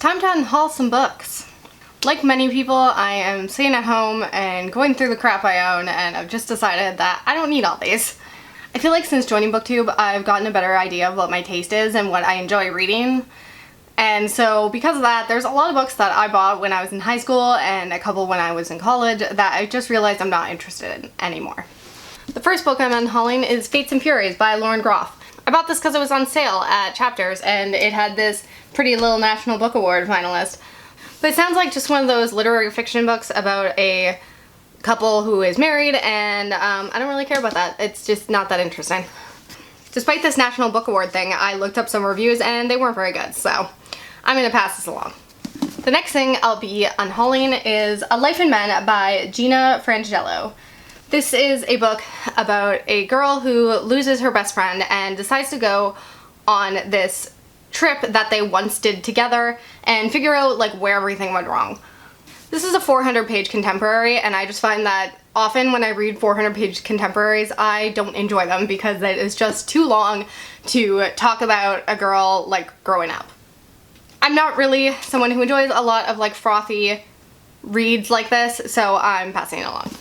time to unhaul some books. Like many people, I am sitting at home and going through the crap I own, and I've just decided that I don't need all these. I feel like since joining BookTube, I've gotten a better idea of what my taste is and what I enjoy reading. And so because of that, there's a lot of books that I bought when I was in high school and a couple when I was in college that I just realized I'm not interested in anymore. The first book I'm unhauling is Fates and Furies by Lauren Groff. I bought this because it was on sale at Chapters and it had this pretty little National Book Award finalist. But it sounds like just one of those literary fiction books about a couple who is married, and I don't really care about that. It's just not that interesting. Despite this National Book Award thing, I looked up some reviews and they weren't very good, so I'm gonna pass this along. The next thing I'll be unhauling is A Life in Men by Gina Frangello. This is a book about a girl who loses her best friend and decides to go on this trip that they once did together and figure out like where everything went wrong. This is a 400-page contemporary, and I just find that often when I read 400-page contemporaries, I don't enjoy them because it is just too long to talk about a girl like growing up. I'm not really someone who enjoys a lot of like frothy reads like this, so I'm passing it along.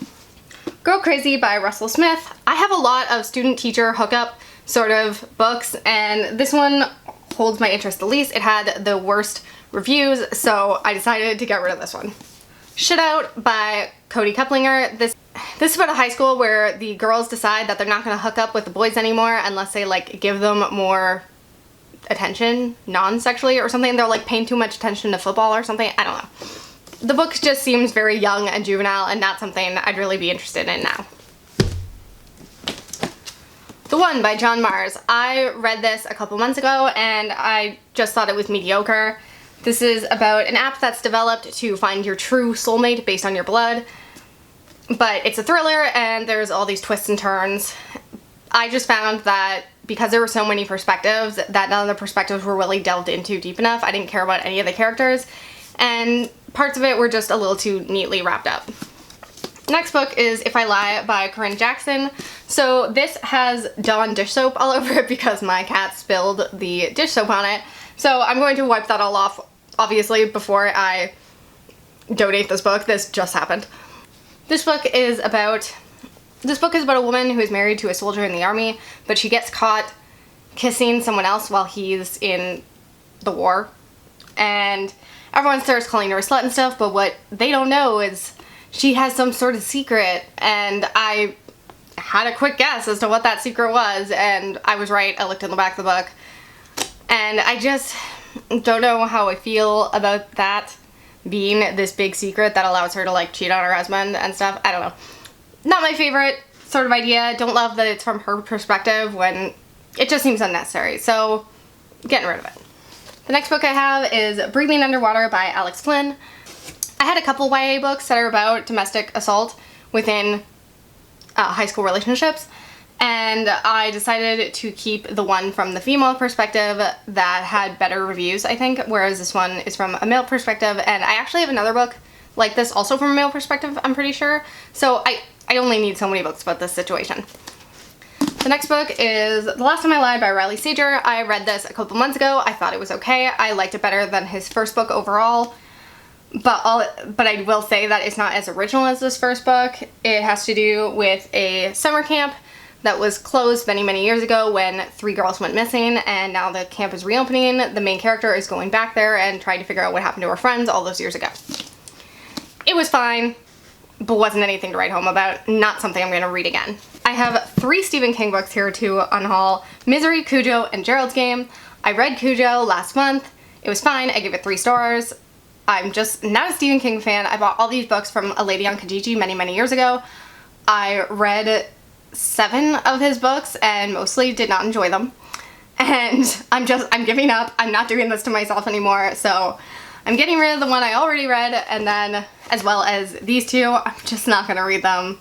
Girl Crazy by Russell Smith. I have a lot of student-teacher hookup sort of books, and this one holds my interest the least. It had the worst reviews, so I decided to get rid of this one. Shit Out by Cody Keplinger. This is about a high school where the girls decide that they're not going to hook up with the boys anymore unless they like give them more attention, non-sexually or something. They're like paying too much attention to football or something. I don't know. The book just seems very young and juvenile and not something I'd really be interested in now. The One by John Mars. I read this a couple months ago and I just thought it was mediocre. This is about an app that's developed to find your true soulmate based on your blood, but it's a thriller and there's all these twists and turns. I just found that because there were so many perspectives that none of the perspectives were really delved into deep enough. I didn't care about any of the characters, and parts of it were just a little too neatly wrapped up. Next book is If I Lie by Corinne Jackson. So this has Dawn dish soap all over it because my cat spilled the dish soap on it. So I'm going to wipe that all off, obviously, before I donate this book. This just happened. This book is about a woman who is married to a soldier in the army, but she gets caught kissing someone else while he's in the war. And everyone starts calling her a slut and stuff, but what they don't know is she has some sort of secret, and I had a quick guess as to what that secret was, and I was right. I looked in the back of the book, and I just don't know how I feel about that being this big secret that allows her to like cheat on her husband and stuff. I don't know. Not my favorite sort of idea. Don't love that it's from her perspective when it just seems unnecessary, so getting rid of it. The next book I have is Breathing Underwater by Alex Flynn. I had a couple YA books that are about domestic assault within high school relationships, and I decided to keep the one from the female perspective that had better reviews, I think, whereas this one is from a male perspective, and I actually have another book like this also from a male perspective, I'm pretty sure, so I only need so many books about this situation. The next book is The Last Time I Lied by Riley Sager. I read this a couple months ago. I thought it was okay. I liked it better than his first book overall. But I will say that it's not as original as this first book. It has to do with a summer camp that was closed many, many years ago when 3 girls went missing, and now the camp is reopening. The main character is going back there and trying to figure out what happened to her friends all those years ago. It was fine, but wasn't anything to write home about. Not something I'm going to read again. I have 3 Stephen King books here to unhaul: Misery, Cujo, and Gerald's Game. I read Cujo last month. It was fine. I gave it 3 stars. I'm just not a Stephen King fan. I bought all these books from a lady on Kijiji many, many years ago. I read 7 of his books and mostly did not enjoy them. And I'm giving up. I'm not doing this to myself anymore. So I'm getting rid of the one I already read, and then as well as these 2, I'm just not going to read them.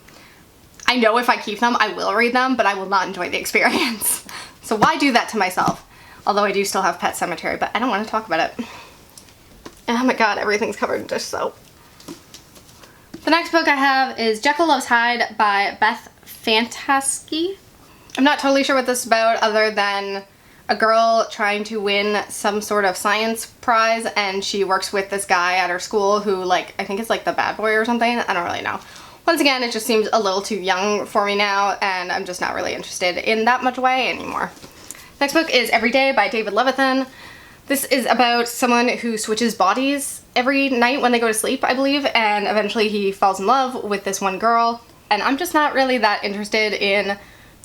I know if I keep them, I will read them, but I will not enjoy the experience. So why do that to myself? Although I do still have Pet Sematary, but I don't want to talk about it. Oh my god, everything's covered in dish soap. The next book I have is Jekyll Loves Hyde by Beth Fantasky. I'm not totally sure what this is about other than a girl trying to win some sort of science prize, and she works with this guy at her school who, like, I think it's like the bad boy or something. I don't really know. Once again, it just seems a little too young for me now, and I'm just not really interested in that much way anymore. Next book is Every Day by David Levithan. This is about someone who switches bodies every night when they go to sleep, I believe, and eventually he falls in love with this one girl, and I'm just not really that interested in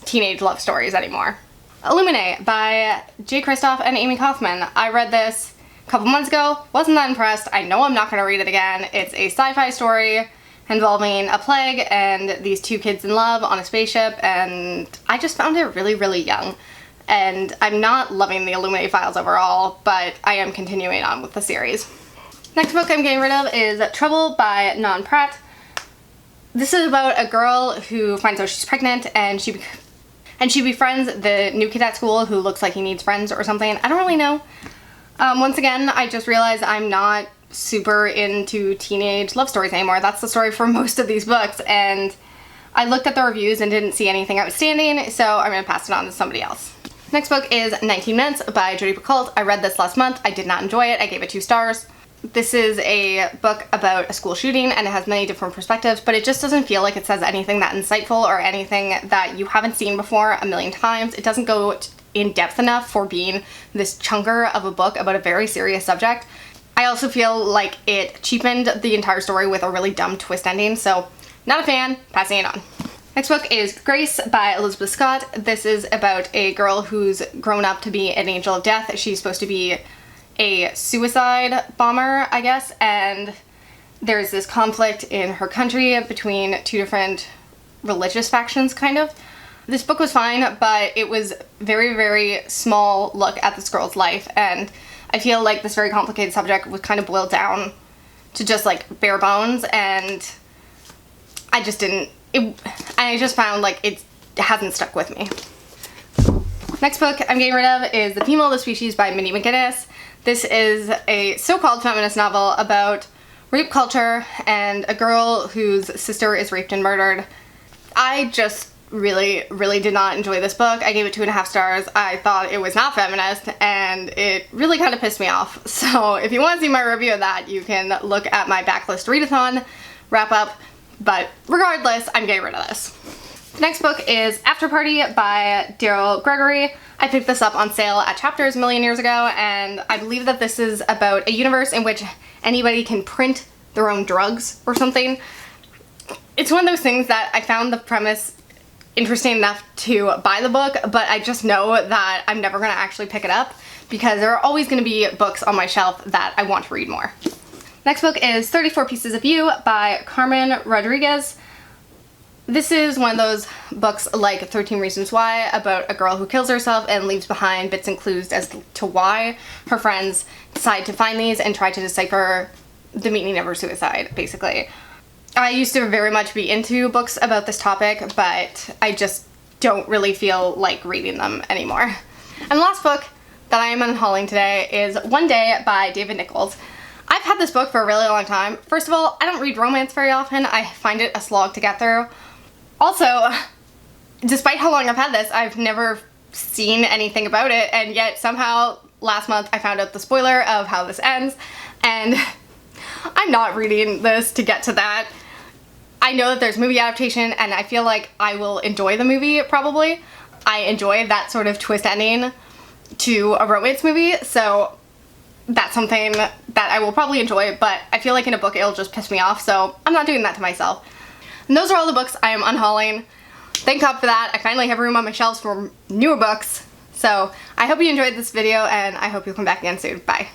teenage love stories anymore. Illuminate by Jay Kristoff and Amy Kaufman. I read this a couple months ago, wasn't that impressed. I know I'm not going to read it again. It's a sci-fi story involving a plague and these two kids in love on a spaceship, and I just found it really, really young. And I'm not loving the Illuminate files overall, but I am continuing on with the series. Next book I'm getting rid of is Trouble by Non Pratt. This is about a girl who finds out she's pregnant, and she befriends the new kid at school who looks like he needs friends or something. I don't really know. Once again, I just realized I'm not super into teenage love stories anymore. That's the story for most of these books, and I looked at the reviews and didn't see anything outstanding, so I'm going to pass it on to somebody else. Next book is 19 Minutes by Jodi Picoult. I read this last month. I did not enjoy it. I gave it 2 stars. This is a book about a school shooting, and it has many different perspectives, but it just doesn't feel like it says anything that insightful or anything that you haven't seen before a million times. It doesn't go in depth enough for being this chunker of a book about a very serious subject. I also feel like it cheapened the entire story with a really dumb twist ending, so not a fan, passing it on. Next book is Grace by Elizabeth Scott. This is about a girl who's grown up to be an angel of death. She's supposed to be a suicide bomber, I guess, and there's this conflict in her country between 2 different religious factions, kind of. This book was fine, but it was very, very small look at this girl's life, and I feel like this very complicated subject was kind of boiled down to just like bare bones, and I just didn't, I just found like it hasn't stuck with me. Next book I'm getting rid of is The Female of the Species by Minnie McGinnis. This is a so-called feminist novel about rape culture and a girl whose sister is raped and murdered. I just really, really did not enjoy this book. I gave it 2.5 stars. I thought it was not feminist, and it really kind of pissed me off. So if you want to see my review of that, you can look at my backlist readathon wrap up. But regardless, I'm getting rid of this. The next book is After Party by Daryl Gregory. I picked this up on sale at Chapters a million years ago, and I believe that this is about a universe in which anybody can print their own drugs or something. It's one of those things that I found the premise interesting enough to buy the book, but I just know that I'm never going to actually pick it up because there are always going to be books on my shelf that I want to read more. Next book is 34 Pieces of You by Carmen Rodriguez. This is one of those books like 13 Reasons Why, about a girl who kills herself and leaves behind bits and clues as to why her friends decide to find these and try to decipher the meaning of her suicide, basically. I used to very much be into books about this topic, but I just don't really feel like reading them anymore. And the last book that I am unhauling today is One Day by David Nichols. I've had this book for a really long time. First of all, I don't read romance very often. I find it a slog to get through. Also, despite how long I've had this, I've never seen anything about it, and yet somehow last month I found out the spoiler of how this ends, and I'm not reading this to get to that. I know that there's movie adaptation, and I feel like I will enjoy the movie, probably. I enjoy that sort of twist ending to a romance movie, so that's something that I will probably enjoy, but I feel like in a book it'll just piss me off, so I'm not doing that to myself. And those are all the books I am unhauling. Thank God for that. I finally have room on my shelves for newer books. So I hope you enjoyed this video, and I hope you'll come back again soon. Bye.